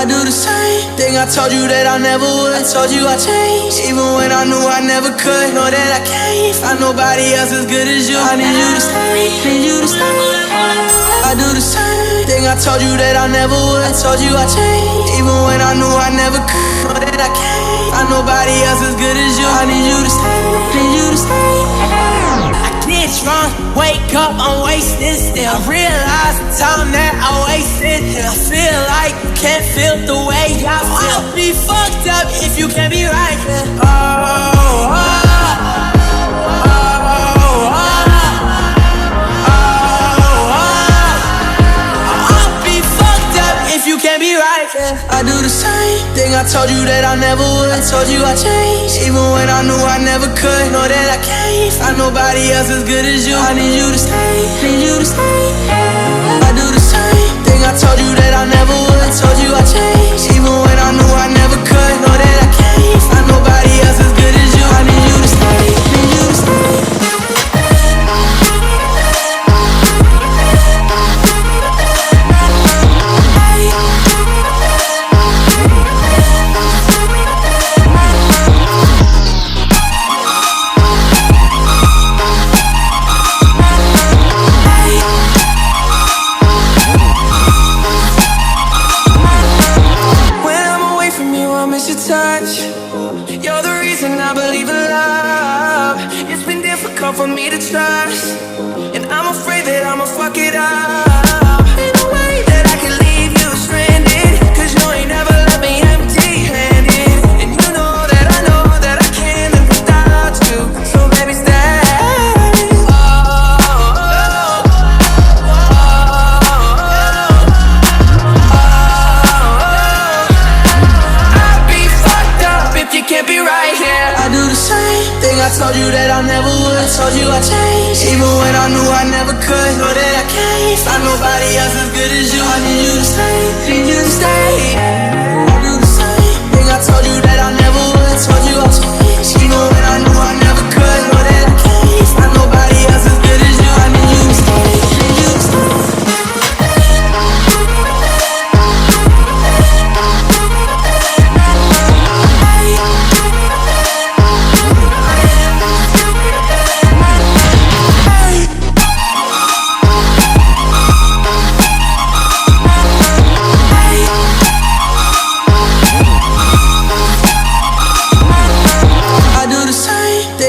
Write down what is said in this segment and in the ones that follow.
I do the same thing I told you that I never would. I told you I changed, even when I knew I never could. Know that I can't find nobody else as good as you. I need you to stay, need you to stay. I do the same thing I told you that I never would. I told you I changed, even when I knew I never could. Know that I can't find nobody else as good as you. I need you to stay, need you to stay. Get drunk, wake up, I'm wasted still. I realize the time that I wasted here. I feel like you can't feel the way I feel. I'll be fucked up if you can't be right here. I'll be fucked up if you can't be right here. I do the same thing I told you that I never would. I told you I changed, even when I knew I never could. Know that I can't find nobody else as good as you. I need you to stay, need you to stay. I do the same thing I told you that I never would. I told you I changed, even when I knew I never could. Know that I can't find nobody else as good as you. I need you to stay, need you to stay. You're the reason I believe in love. It's been difficult for me to trust, and I'm afraid that I'ma fuck it up. Ain't no way that I can leave you stranded, cause you ain't never left me empty-handed. And you know that I can't live without you, so baby stay. You can't be right here. I do the same thing I told you that I never would. I told you I changed, even when I knew I never could. Know that I can't find nobody else as good as you. I need you to stay, need you to stay. I do the same thing I told you that I never would. I told you I changed, even when I knew I never could. Know that I can't find nobody else as good as you. I need you to stay, need you to stay.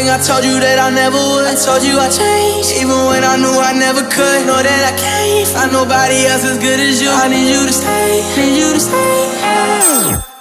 I told you that I never would. I told you I changed, even when I knew I never could. Know that I can't find nobody else as good as you. I need you to stay, need you to stay.